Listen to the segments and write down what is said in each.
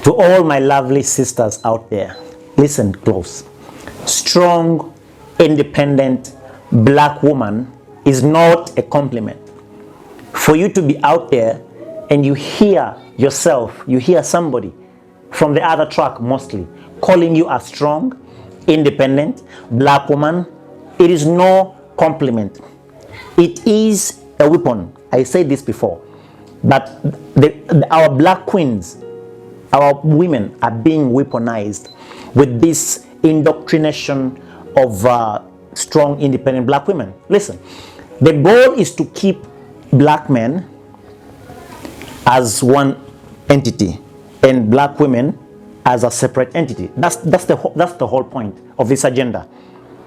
To all my lovely sisters out there, listen close. Strong, independent black woman is not a compliment. For you to be out there and you hear yourself, you hear somebody from the other track mostly calling you a strong, independent black woman, it is no compliment. It is a weapon. I said this before, but our black queens, our women are being weaponized with this indoctrination of strong, independent black women. Listen, the goal is to keep black men as one entity and black women as a separate entity. That's the whole point of this agenda,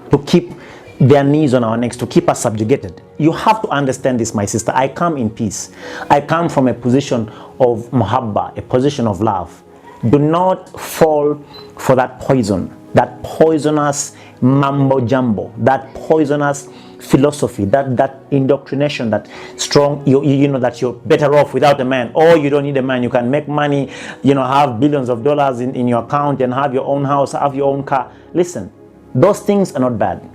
to keep their knees on our necks, to keep us subjugated. You have to understand this, my sister. I come in peace. I come from a position of muhabba, a position of love. Do not fall for that poison, that poisonous mambo jumbo, that poisonous philosophy, that indoctrination, that strong, you know, that you're better off without a man, or you don't need a man, you can make money, you know, have billions of dollars in your account and have your own house, have your own car. Listen, those things are not bad,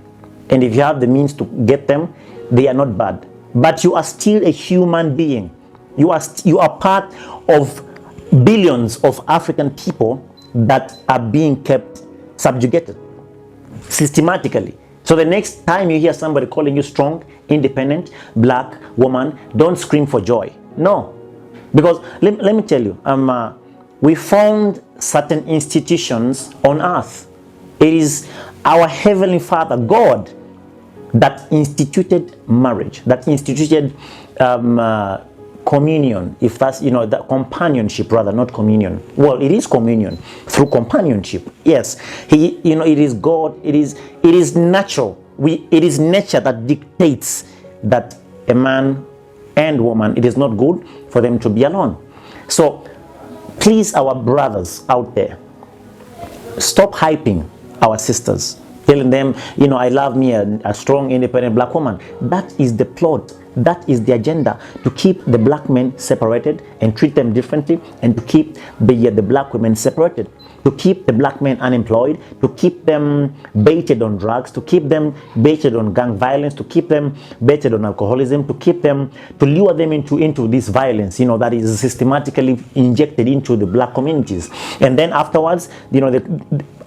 and if you have the means to get them, they are not bad, but you are still a human being. You are part of billions of African people that are being kept subjugated systematically. So the next time you hear somebody calling you strong, independent, black woman, don't scream for joy. No. Because let me tell you, we found certain institutions on earth. It is our Heavenly Father, God, that instituted marriage, that instituted communion, if that's, you know, the companionship rather, not communion. Well, it is communion through companionship. Yes, you know, it is God. It is natural. It is nature that dictates that a man and woman, it is not good for them to be alone. So please, our brothers out there, stop hyping our sisters, telling them, you know, I love me a strong, independent black woman. That is the plot. That is the agenda, to keep the black men separated and treat them differently, and to keep the black women separated, to keep the black men unemployed, to keep them baited on drugs, to keep them baited on gang violence, to keep them baited on alcoholism, to lure them into this violence, you know, that is systematically injected into the black communities. And then afterwards, you know,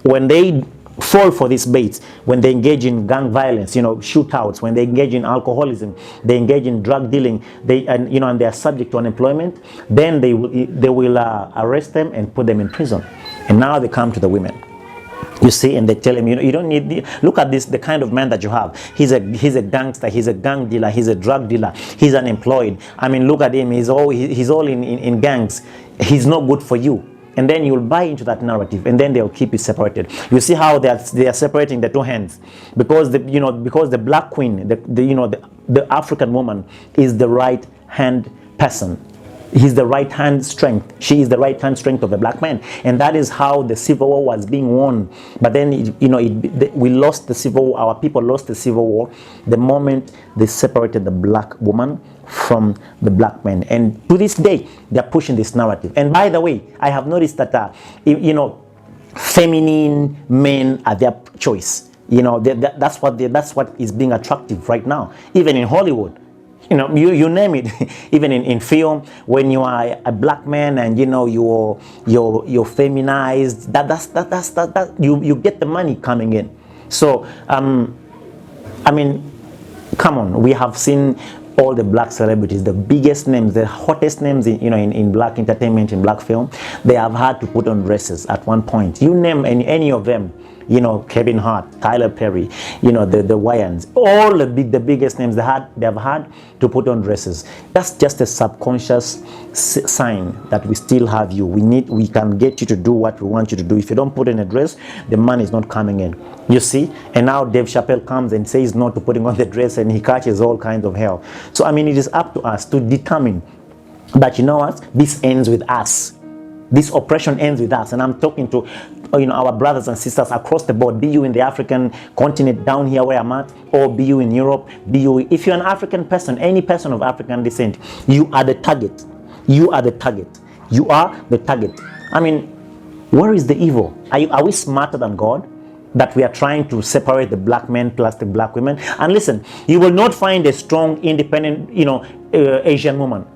when they fall for this bait, when they engage in gang violence, you know, shootouts, when they engage in alcoholism, they engage in drug dealing, and they are subject to unemployment, then they will arrest them and put them in prison. And now they come to the women, you see, and they tell him, you know, you don't need look at this, the kind of man that you have. He's a gangster, he's a gang dealer, he's a drug dealer, he's unemployed. I mean, look at him, he's all in gangs. He's not good for you. And then you'll buy into that narrative, and then they'll keep you separated. You see how they are separating the two hands, because the black queen, the African woman is the right hand person. He's the right hand strength. She is the right hand strength of the black man, and that is how the civil war was being won. But then we lost the civil war. Our people lost the civil war the moment they separated the black woman from the black man. And to this day, they're pushing this narrative. And by the way, I have noticed that feminine men are their choice. You know, that's what is being attractive right now, even in Hollywood. You know, you name it. Even in film, when you are a black man and you're feminized, that you get the money coming in. So I mean, come on, we have seen all the black celebrities, the biggest names, the hottest names in black entertainment, in black film, they have had to put on dresses at one point. You name any of them, Kevin Hart, Tyler Perry, the Wayans, all the biggest names they have had to put on dresses. That's just a subconscious sign that we still have you. We can get you to do what we want you to do. If you don't put in a dress, the money is not coming in. You see? And now Dave Chappelle comes and says no to putting on the dress, and he catches all kinds of hell. So I mean, it is up to us to determine that, you know what, this ends with us. This oppression ends with us. And I'm talking to our brothers and sisters across the board, be you in the African continent down here where I'm at, or be you in Europe, if you're an African person, any person of African descent, you are the target. You are the target. You are the target. I mean, Where is the evil? Are we smarter than God? That we are trying to separate the black men plus the black women? And listen, you will not find a strong, independent, Asian woman.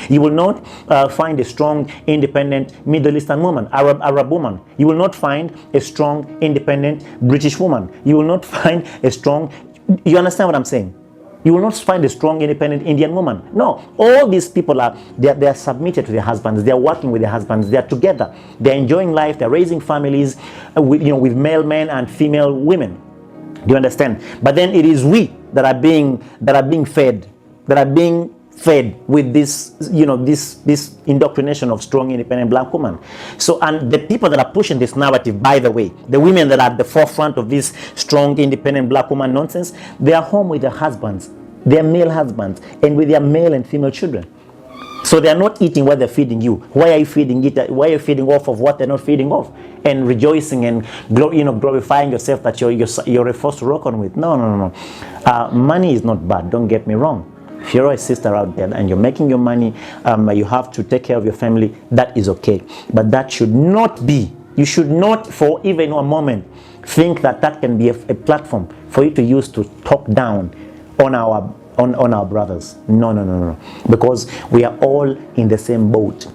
You will not find a strong, independent Middle Eastern woman, Arab woman. You will not find a strong, independent British woman. You will not find a strong, you understand what I'm saying? You will not find a strong, independent Indian woman. No, all these people they are submitted to their husbands. They are working with their husbands. They are together. They are enjoying life. They are raising families with male men and female women. Do you understand? But then it is we that are being fed with this, this indoctrination of strong, independent black woman. So, and the people that are pushing this narrative, by the way, the women that are at the forefront of this strong, independent black woman nonsense, they are home with their husbands, their male husbands, and with their male and female children. So they are not eating what they're feeding you. Why are you feeding it? Why are you feeding off of what they're not feeding off? And rejoicing and glorifying yourself that you're a force to rock on with. No. Money is not bad. Don't get me wrong. If you're a sister out there and you're making your money, you have to take care of your family, that is okay. But that should not be, you should not for even a moment think that can be a platform for you to use to talk down on our brothers. No. Because we are all in the same boat.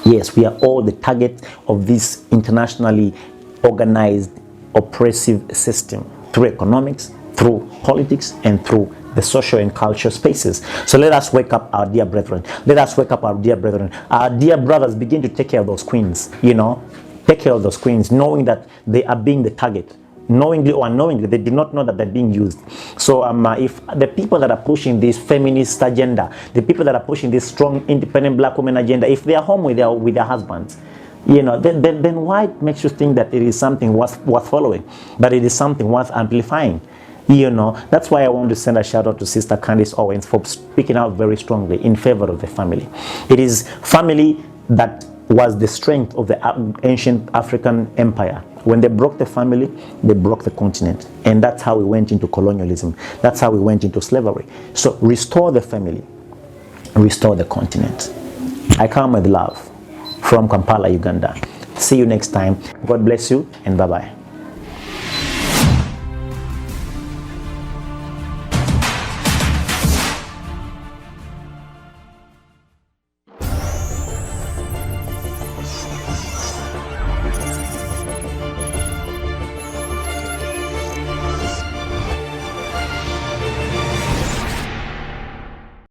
Yes, we are all the target of this internationally organized oppressive system through economics, through politics, and through the social and cultural spaces. So let us wake up, our dear brethren. Let us wake up, our dear brethren. Our dear brothers, begin to take care of those queens, Take care of those queens, knowing that they are being the target. Knowingly or unknowingly, they do not know that they're being used. So if the people that are pushing this feminist agenda, the people that are pushing this strong, independent black woman agenda, if they are home with their husbands, then why makes you think that it is something worth following, that it is something worth amplifying? That's why I want to send a shout out to Sister Candice Owens for speaking out very strongly in favor of the family. It is family that was the strength of the ancient African empire. When they broke the family, they broke the continent. And that's how we went into colonialism. That's how we went into slavery. So restore the family, restore the continent. I come with love from Kampala, Uganda. See you next time. God bless you and bye-bye.